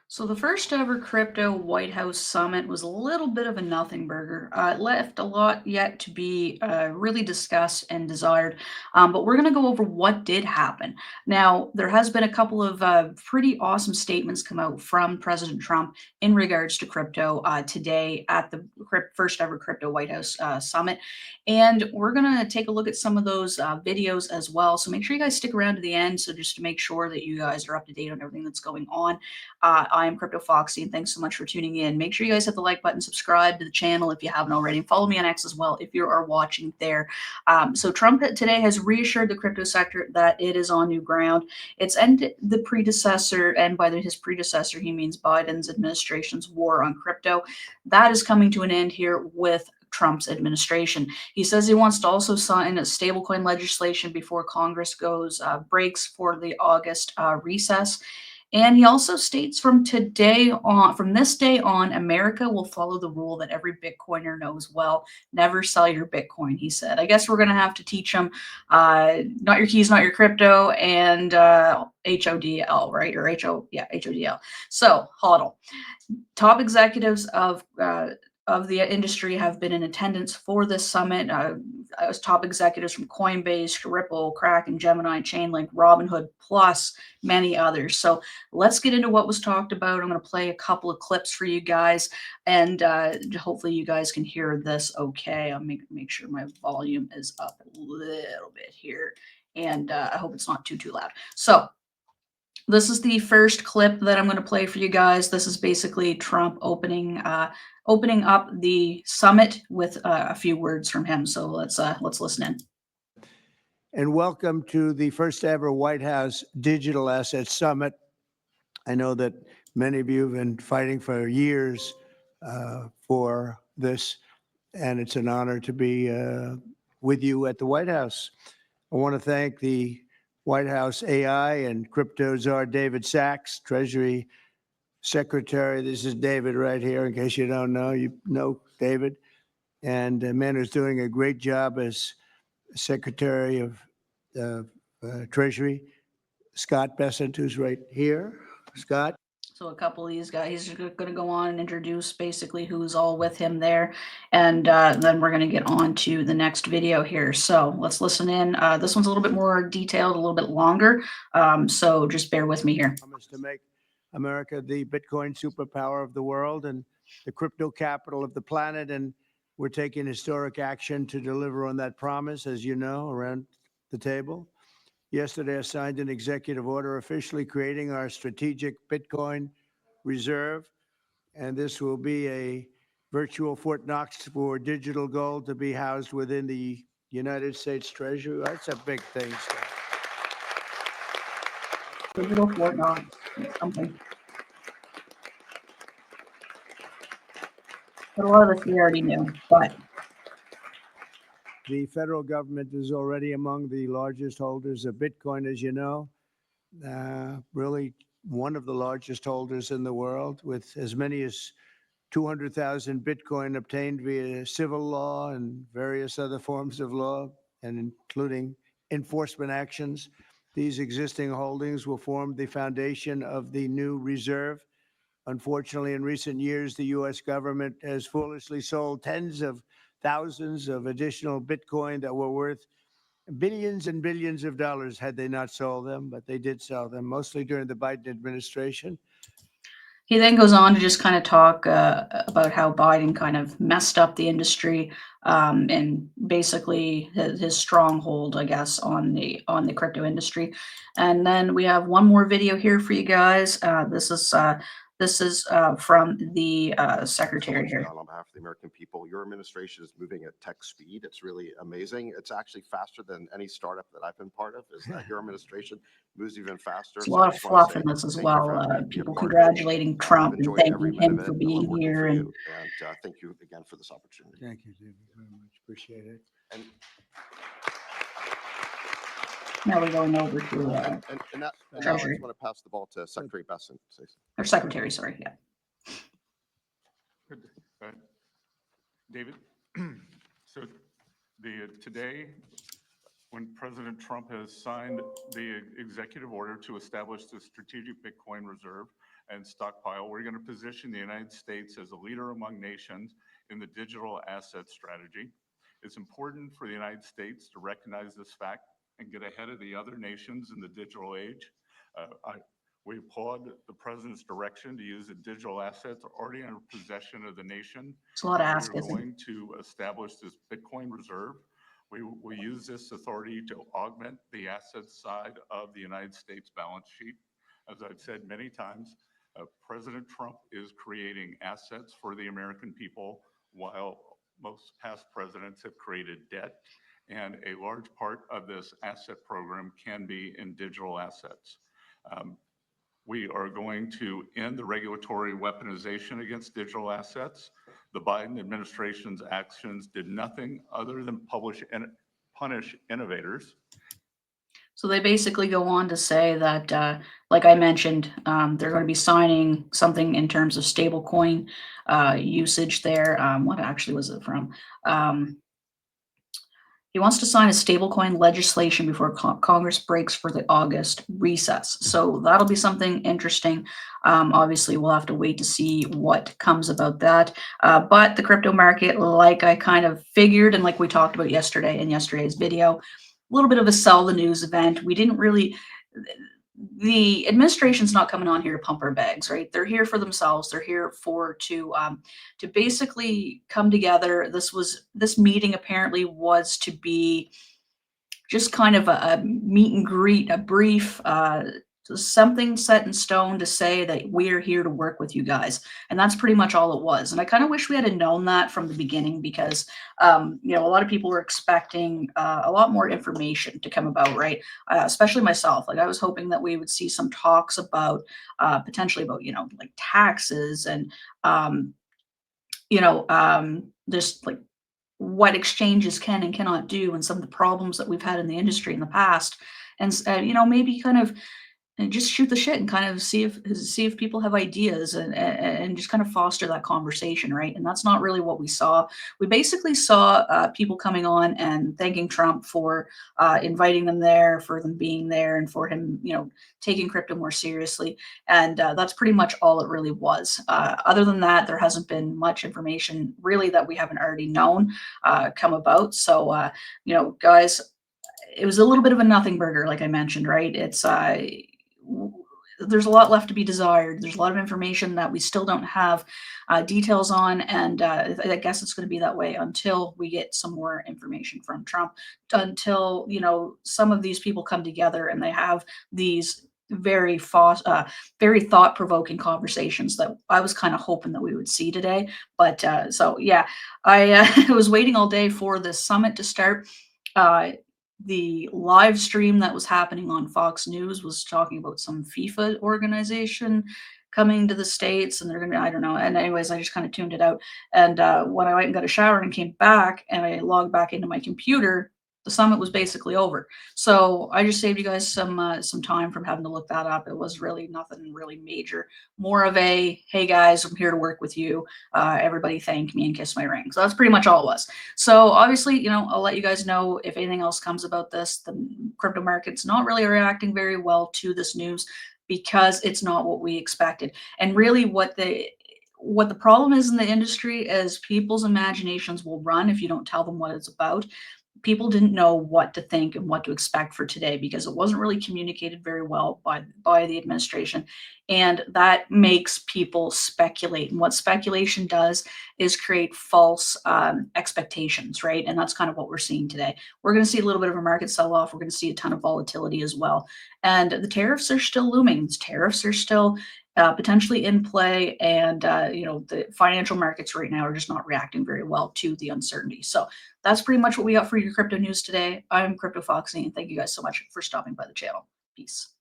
So the first ever crypto White House summit was a little bit of a nothing burger. It left a lot yet to be really discussed and desired, but we're going to go over what did happen. Now, there has been a couple of pretty awesome statements come out from President Trump in regards to crypto today at the first ever crypto White House summit, and we're going to take a look at some of those videos as well. So make sure you guys stick around to the end, so just to make sure that you guys are up to date on everything that's going on. I am cryptoFOXXY, and thanks so much for tuning in. Make sure you guys hit the like button, subscribe to the channel if you haven't already, and follow me on X as well if you are watching there. So Trump today has reassured the crypto sector that it is on new ground. It's ended the predecessor, and by his predecessor, he means Biden's administration's war on crypto. That is coming to an end here with Trump's administration. He says he wants to also sign a stablecoin legislation before Congress breaks for the August recess. And he also states from this day on, America will follow the rule that every Bitcoiner knows well: never sell your Bitcoin. He said. I guess we're going to have to teach them not your keys, not your crypto, and HODL, right? Or HODL. So, HODL. Top executives of the industry have been in attendance for this summit. As top executives from Coinbase, Ripple, Kraken, Gemini, Chainlink, Robinhood, plus many others. So let's get into what was talked about. I'm going to play a couple of clips for you guys, and hopefully you guys can hear this okay. I'll make sure my volume is up a little bit here, and I hope it's not too loud. So this is the first clip that I'm going to play for you guys. This is basically Trump opening up the summit with a few words from him. So let's listen in. And welcome to the first ever White House Digital Asset Summit. I know that many of you have been fighting for years for this, and it's an honor to be with you at the White House. I want to thank the White House AI and crypto czar David Sachs, Treasury Secretary. This is David right here, in case you don't know. You know David. And a man who's doing a great job as Secretary of Treasury, Scott Bessent, who's right here. Scott. So a couple of these guys, he's going to go on and introduce basically who's all with him there. And then we're going to get on to the next video here. So let's listen in. This one's a little bit more detailed, a little bit longer. So just bear with me here. Promise to make America the Bitcoin superpower of the world and the crypto capital of the planet. And we're taking historic action to deliver on that promise, as you know, around the table. Yesterday, I signed an executive order officially creating our strategic Bitcoin reserve. And this will be a virtual Fort Knox for digital gold to be housed within the United States Treasury. That's a big thing, Scott. Digital Fort Knox, something. But a lot of this we already knew, but the federal government is already among the largest holders of Bitcoin, as you know, really one of the largest holders in the world, with as many as 200,000 Bitcoin obtained via civil law and various other forms of law, and including enforcement actions. These existing holdings will form the foundation of the new reserve. Unfortunately, in recent years, the U.S. government has foolishly sold tens of thousands of additional Bitcoin that were worth billions and billions of dollars had they not sold them, but they did sell them, mostly during the Biden administration. He then goes on to just kind of talk about how Biden kind of messed up the industry, and basically his stronghold, I guess, on the crypto industry. And then we have one more video here for you guys. This is from the secretary here. On behalf of the American people, your administration is moving at tech speed. It's really amazing. It's actually faster than any startup that I've been part of. Is that your administration moves even faster? There's a lot of fluff in this as well. People congratulating Trump and thanking him for being here. And thank you again for this opportunity. Thank you, David, very much. Appreciate it. And now we're going over to now I just want to pass the ball to Secretary Bessent. Or Secretary, sorry, yeah. Good. David, so today When President Trump has signed the executive order to establish the strategic Bitcoin reserve and stockpile, we're going to position the United States as a leader among nations in the digital asset strategy. It's important for the United States to recognize this fact and get ahead of the other nations in the digital age. We applaud the president's direction to use the digital assets already in possession of the nation. It's a lot to We ask, are isn't it? going to establish this Bitcoin reserve. We use this authority to augment the asset side of the United States balance sheet. As I've said many times, President Trump is creating assets for the American people, while most past presidents have created debt. And a large part of this asset program can be in digital assets. We are going to end the regulatory weaponization against digital assets. The Biden administration's actions did nothing other than punish innovators. So they basically go on to say that, like I mentioned, they're going to be signing something in terms of stablecoin usage there. What actually was it from? He wants to sign a stablecoin legislation before Congress breaks for the August recess. So that'll be something interesting. Obviously, we'll have to wait to see what comes about that. But the crypto market, like I kind of figured and like we talked about yesterday in yesterday's video, a little bit of a sell the news event. We didn't really, the administration's not coming on here to pump our bags, right? They're here for themselves. They're here to basically come together. This meeting apparently was to be just kind of a meet and greet, a brief, something set in stone to say that we're here to work with you guys. And that's pretty much all it was. And I kind of wish we had known that from the beginning because, a lot of people were expecting a lot more information to come about, right? Especially myself. Like I was hoping that we would see some talks about potentially about, like taxes and, just like what exchanges can and cannot do and some of the problems that we've had in the industry in the past. And, maybe kind of just shoot the shit and kind of see if people have ideas and just kind of foster that conversation, right? And that's not really what we saw. We basically saw people coming on and thanking Trump for inviting them there, for them being there, and for him, taking crypto more seriously. And that's pretty much all it really was. Other than that, there hasn't been much information really that we haven't already known come about. So, guys, it was a little bit of a nothing burger, like I mentioned, right? There's a lot left to be desired. There's a lot of information that we still don't have details on, and I guess it's going to be that way until we get some more information from Trump, until some of these people come together and they have these very thought-provoking conversations that I was kind of hoping that we would see today. But so yeah, I was waiting all day for this summit to start. The live stream that was happening on Fox News was talking about some FIFA organization coming to the States, and they're gonna, I don't know. And anyways, I just kind of tuned it out. And when I went and got a shower and came back and I logged back into my computer, the summit was basically over. So I just saved you guys some time from having to look that up. It was really nothing really major. More of a, hey guys, I'm here to work with you. Everybody thank me and kiss my ring. So that's pretty much all it was. So obviously, I'll let you guys know if anything else comes about this. The crypto market's not really reacting very well to this news because it's not what we expected. And really what the problem is in the industry is people's imaginations will run if you don't tell them what it's about. People didn't know what to think and what to expect for today because it wasn't really communicated very well by the administration. And that makes people speculate. And what speculation does is create false expectations, right? And that's kind of what we're seeing today. We're going to see a little bit of a market sell-off. We're going to see a ton of volatility as well. And the tariffs are still looming. The tariffs are still potentially in play, and the financial markets right now are just not reacting very well to the uncertainty. So that's pretty much what we got for your crypto news today. I'm cryptoFOXXY, and thank you guys so much for stopping by the channel. Peace.